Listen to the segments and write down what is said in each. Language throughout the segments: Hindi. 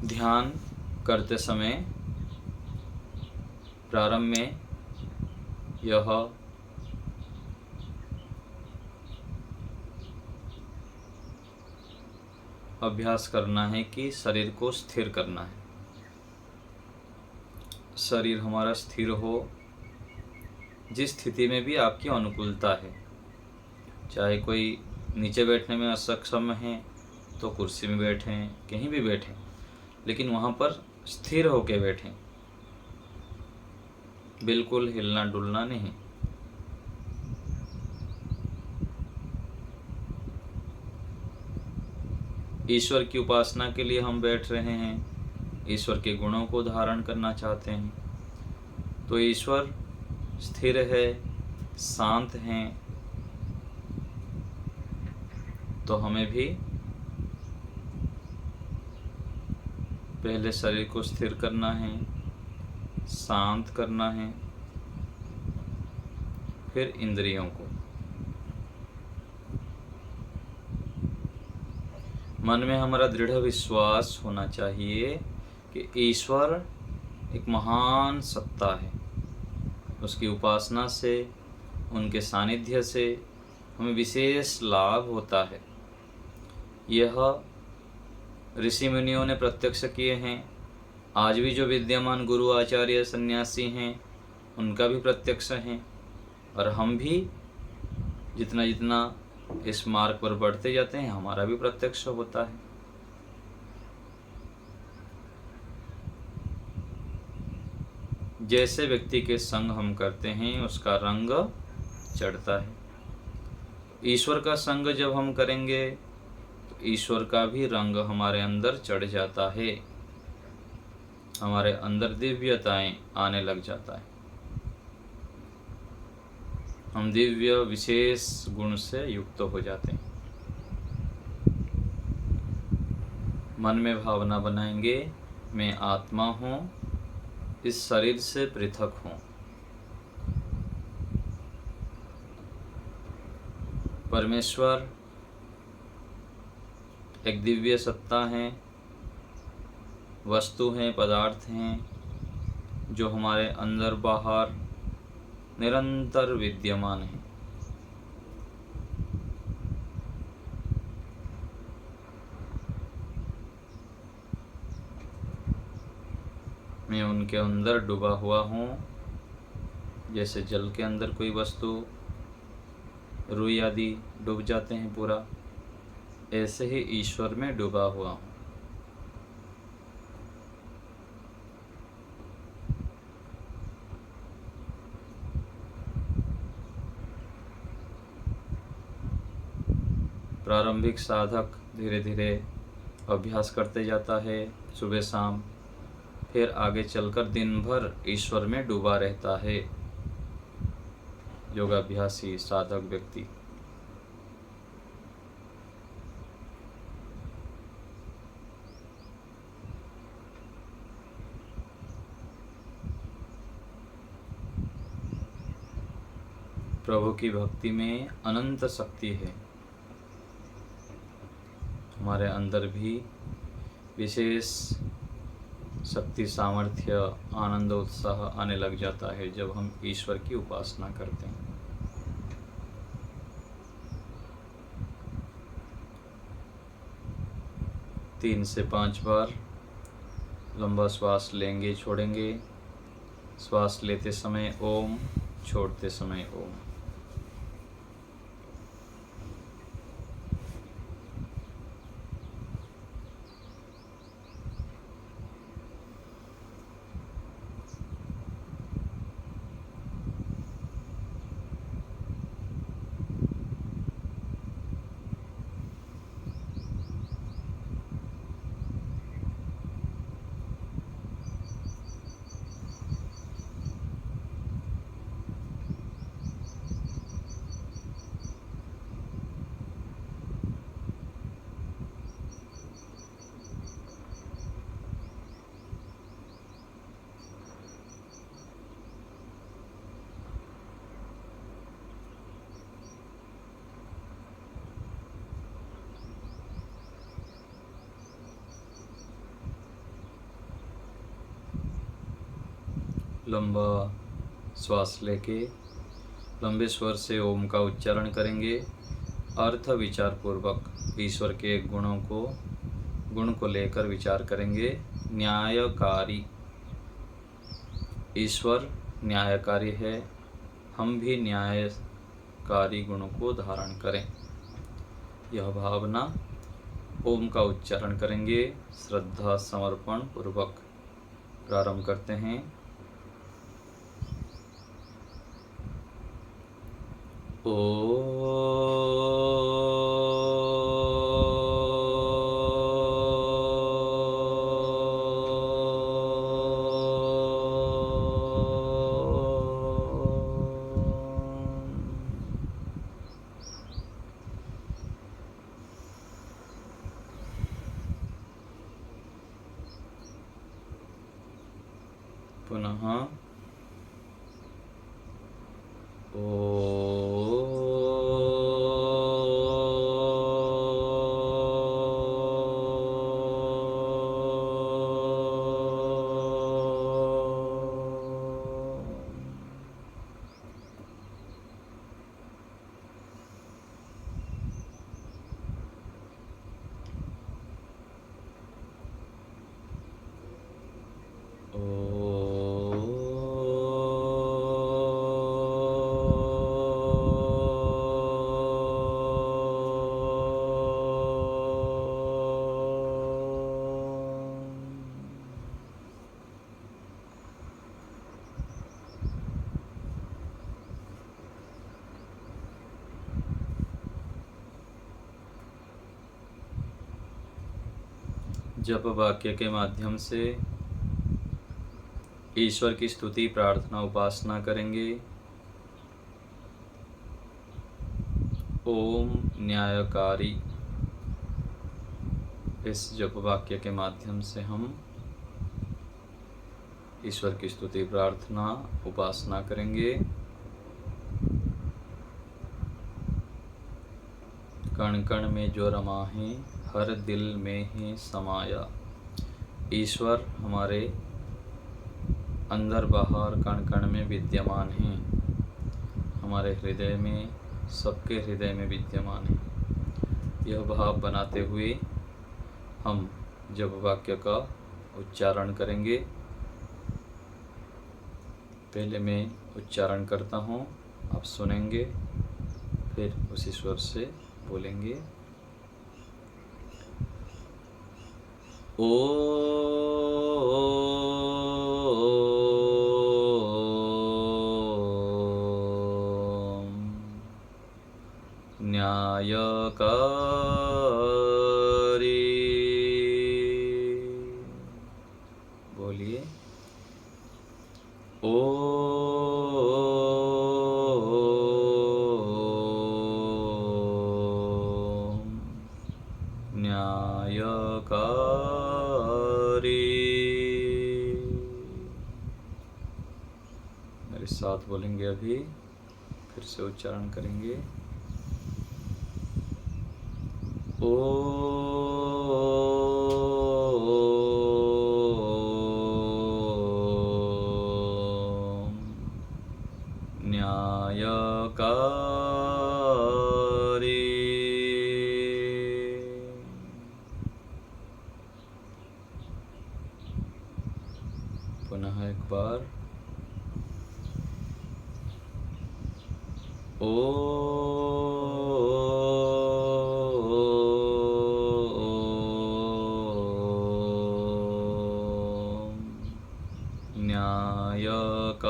ध्यान करते समय प्रारंभ में यह अभ्यास करना है कि शरीर को स्थिर करना है। शरीर हमारा स्थिर हो, जिस स्थिति में भी आपकी अनुकूलता है। चाहे कोई नीचे बैठने में असक्षम है तो कुर्सी में बैठें, कहीं भी बैठें, लेकिन वहाँ पर स्थिर होकर बैठें, बिल्कुल हिलना डुलना नहीं। ईश्वर की उपासना के लिए हम बैठ रहे हैं, ईश्वर के गुणों को धारण करना चाहते हैं, तो ईश्वर स्थिर है, शांत हैं, तो हमें भी पहले शरीर को स्थिर करना है, शांत करना है, फिर इंद्रियों को। मन में हमारा दृढ़ विश्वास होना चाहिए कि ईश्वर एक महान सत्ता है। उसकी उपासना से, उनके सानिध्य से हमें विशेष लाभ होता है। यह ऋषि मुनियों ने प्रत्यक्ष किए हैं। आज भी जो विद्यमान गुरु आचार्य सन्यासी हैं उनका भी प्रत्यक्ष हैं, और हम भी जितना जितना इस मार्ग पर बढ़ते जाते हैं हमारा भी प्रत्यक्ष होता है। जैसे व्यक्ति के संग हम करते हैं उसका रंग चढ़ता है। ईश्वर का संग जब हम करेंगे तो ईश्वर का भी रंग हमारे अंदर चढ़ जाता है, हमारे अंदर दिव्यताएं आने लग जाता है। हम दिव्य विशेष गुण से युक्त हो जाते हैं। मन में भावना बनाएंगे, मैं आत्मा हूँ, इस शरीर से पृथक हूँ। परमेश्वर एक दिव्य सत्ता है, वस्तु हैं, पदार्थ हैं जो हमारे अंदर बाहर निरंतर विद्यमान है। मैं उनके अंदर डूबा हुआ हूँ। जैसे जल के अंदर कोई वस्तु, रुई आदि डूब जाते हैं पूरा, ऐसे ही ईश्वर में डूबा हुआ हूँ। प्रारंभिक साधक धीरे धीरे अभ्यास करते जाता है, सुबह शाम, फिर आगे चलकर दिन भर ईश्वर में डूबा रहता है योगाभ्यासी साधक व्यक्ति। प्रभु की भक्ति में अनंत शक्ति है। हमारे अंदर भी विशेष शक्ति, सामर्थ्य, आनंद, उत्साह आने लग जाता है जब हम ईश्वर की उपासना करते हैं। तीन से 5 बार लंबा श्वास लेंगे, छोड़ेंगे। श्वास लेते समय ओम, छोड़ते समय ओम। लंबा श्वास लेके लंबे स्वर से ओम का उच्चारण करेंगे। अर्थ विचार पूर्वक ईश्वर के गुण को लेकर विचार करेंगे। न्यायकारी, ईश्वर न्यायकारी है, हम भी न्यायकारी गुणों को धारण करें। यह भावना ओम का उच्चारण करेंगे। श्रद्धा समर्पण पूर्वक प्रारंभ करते हैं। पुनः जप वाक्य के माध्यम से ईश्वर की स्तुति, प्रार्थना, उपासना करेंगे। ओम न्यायकारी, इस जप वाक्य के माध्यम से हम ईश्वर की स्तुति, प्रार्थना, उपासना करेंगे। कण कण में जो रमा है, हर दिल में है समाया। ईश्वर हमारे अंदर बाहर कण कण में विद्यमान हैं, हमारे हृदय में, सबके हृदय में विद्यमान है। यह भाव बनाते हुए हम जप वाक्य का उच्चारण करेंगे। पहले मैं उच्चारण करता हूँ, आप सुनेंगे, फिर उसी स्वर से बोलेंगे। ओम न्यायकारी, बोलिए। ओम न्यायकारी, मेरे साथ बोलेंगे। अभी फिर से उच्चारण करेंगे। ओम न्यायकारी, पुनः एक बार। ओम न्यायकारी,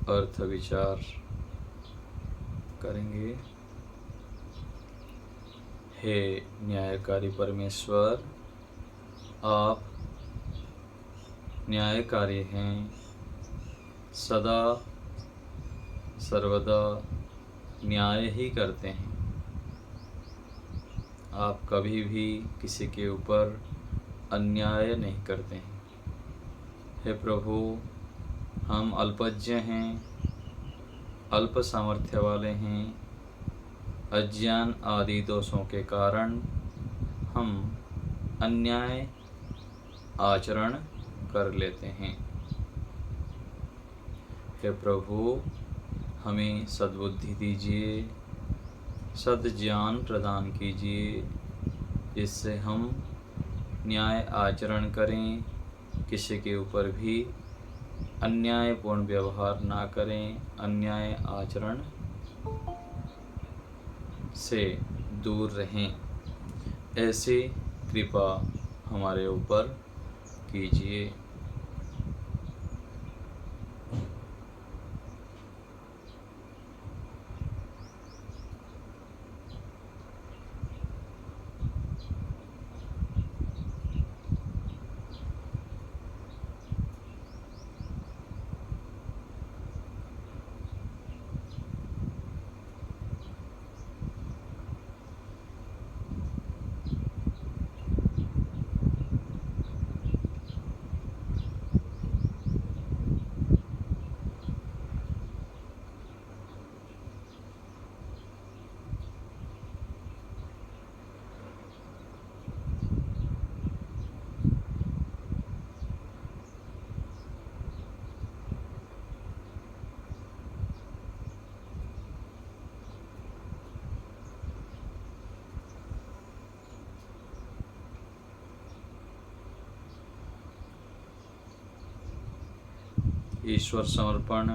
अर्थ विचार करेंगे। हे न्यायकारी परमेश्वर, आप न्यायकारी हैं, सदा सर्वदा न्याय ही करते हैं। आप कभी भी किसी के ऊपर अन्याय नहीं करते हैं। हे प्रभु, हम अल्पज्ञ हैं, अल्प सामर्थ्य वाले हैं। अज्ञान आदि दोषों के कारण हम अन्याय आचरण कर लेते हैं। हे प्रभु, हमें सद्बुद्धि दीजिए, सद्ज्ञान प्रदान कीजिए, जिससे हम न्याय आचरण करें, किसी के ऊपर भी अन्यायपूर्ण व्यवहार ना करें, अन्याय आचरण से दूर रहें। ऐसी कृपा हमारे ऊपर कीजिए। ईश्वर समर्पण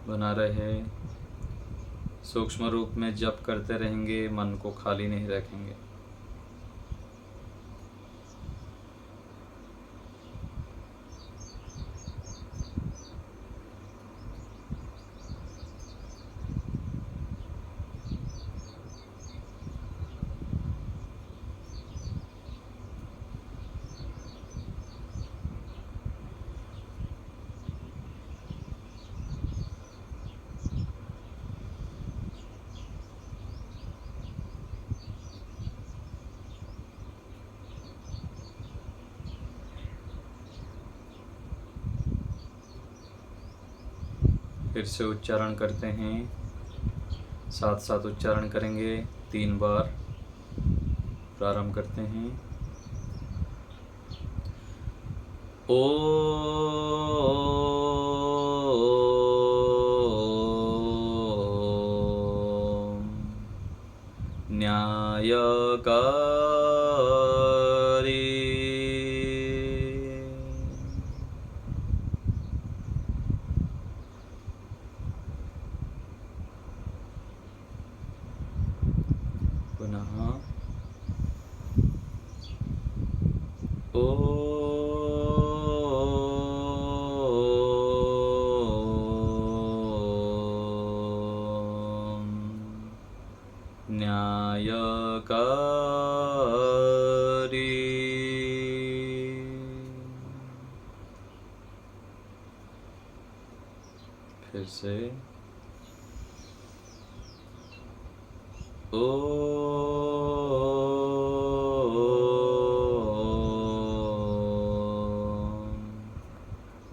बना रहे। सूक्ष्म रूप में जप करते रहेंगे, मन को खाली नहीं रखेंगे। फिर से उच्चारण करते हैं, साथ साथ उच्चारण करेंगे। 3 बार प्रारंभ करते हैं। ओम न्यायकारी पुनः ओम न्यायकारी फिर से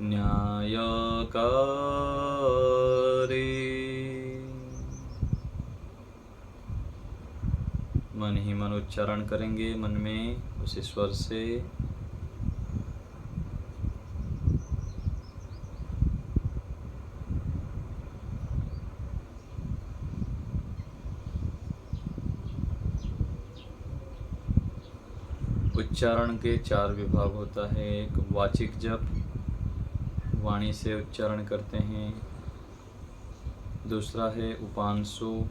न्यायकारी। मन ही मन उच्चारण करेंगे, मन में उस ईश्वर से उच्चारण के 4 विभाग होता है। एक वाचिक जप, वाणी से उच्चारण करते हैं। दूसरा है उपांशु,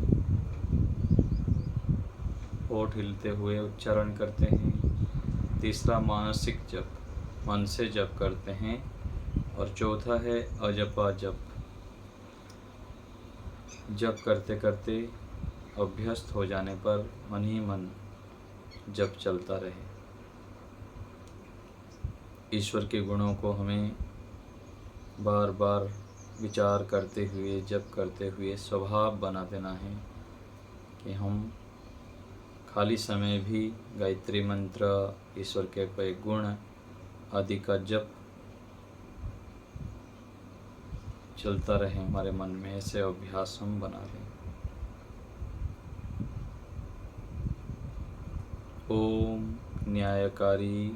होठ हिलते हुए उच्चारण करते हैं। तीसरा मानसिक जप, मन से जप करते हैं। और चौथा है अजपा जप, जप करते करते अभ्यस्त हो जाने पर मन ही मन जप चलता रहे। ईश्वर के गुणों को हमें बार बार विचार करते हुए, जप करते हुए स्वभाव बना देना है कि हम खाली समय भी गायत्री मंत्र, ईश्वर के कई गुण आदि का जप चलता रहे हमारे मन में, ऐसे अभ्यास हम बना लें। ओम न्यायकारी,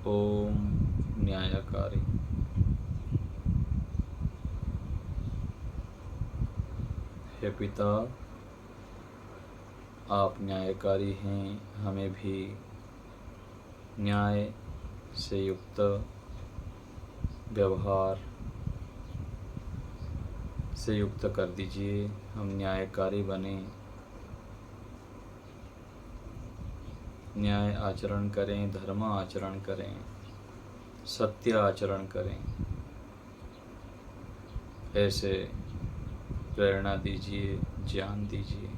ओम न्यायकारी। हे पिता, आप न्यायकारी हैं, हमें भी न्याय से युक्त व्यवहार से युक्त कर दीजिए। हम न्यायकारी बने, न्याय आचरण करें, धर्म आचरण करें, सत्य आचरण करें, ऐसे प्रेरणा दीजिए, ज्ञान दीजिए।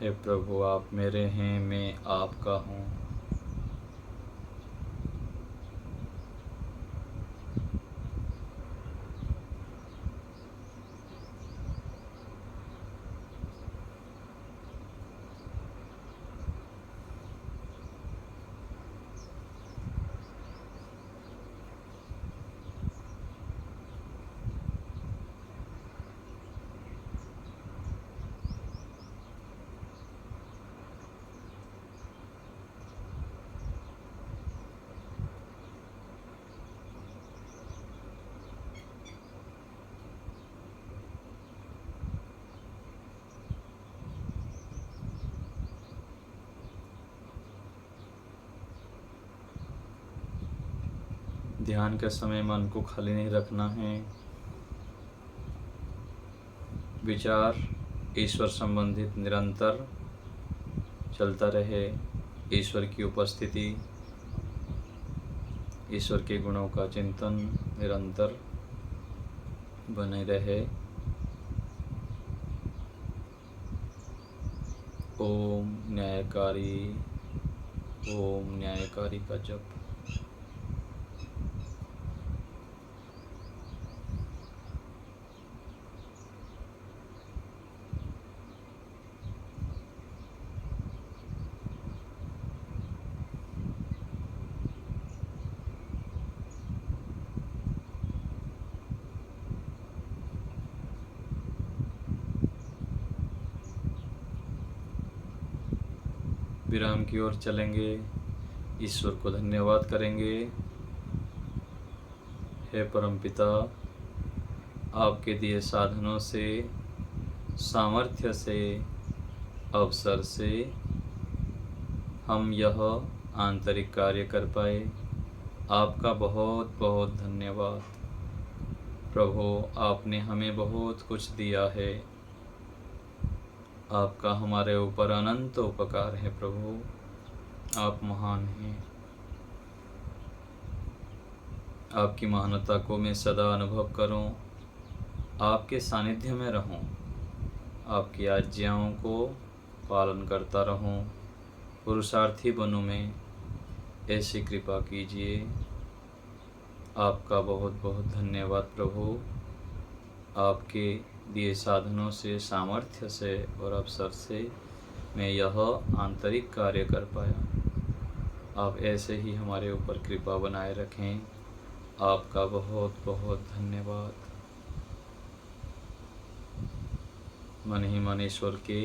हे प्रभु, आप मेरे हैं, मैं आपका हूँ। ध्यान के समय मन को खाली नहीं रखना है। विचार ईश्वर संबंधित निरंतर चलता रहे। ईश्वर की उपस्थिति, ईश्वर के गुणों का चिंतन निरंतर बने रहे। ओम न्यायकारी, ओम न्यायकारी का जप। विराम की ओर चलेंगे, ईश्वर को धन्यवाद करेंगे। हे परमपिता, आपके दिए साधनों से, सामर्थ्य से, अवसर से हम यह आंतरिक कार्य कर पाए। आपका बहुत बहुत धन्यवाद। प्रभु, आपने हमें बहुत कुछ दिया है। आपका हमारे ऊपर अनंत उपकार है। प्रभु, आप महान हैं। आपकी महानता को मैं सदा अनुभव करूं, आपके सानिध्य में रहूं, आपकी आज्ञाओं को पालन करता रहूं, पुरुषार्थी बनूं मैं, ऐसी कृपा कीजिए। आपका बहुत बहुत धन्यवाद प्रभु। आपके दिए साधनों से, सामर्थ्य से और अवसर से मैं यह आंतरिक कार्य कर पाया। आप ऐसे ही हमारे ऊपर कृपा बनाए रखें। आपका बहुत बहुत धन्यवाद। मन ही मन ईश्वर के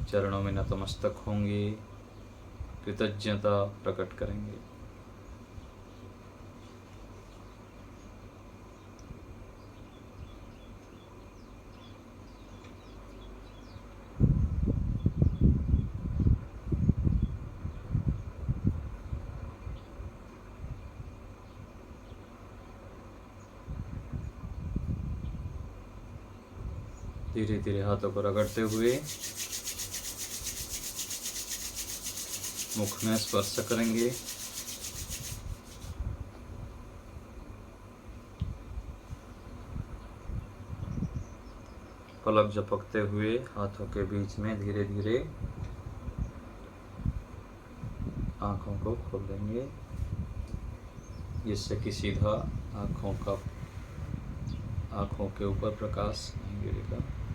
चरणों में नतमस्तक होंगे, कृतज्ञता प्रकट करेंगे। धीरे धीरे हाथों को रगड़ते हुए मुख में स्पर्श करेंगे। पलक झपकते हुए हाथों के बीच में धीरे धीरे आंखों को खोल देंगे, जिससे कि सीधा आंखों के ऊपर प्रकाश आएंगे। गिरी का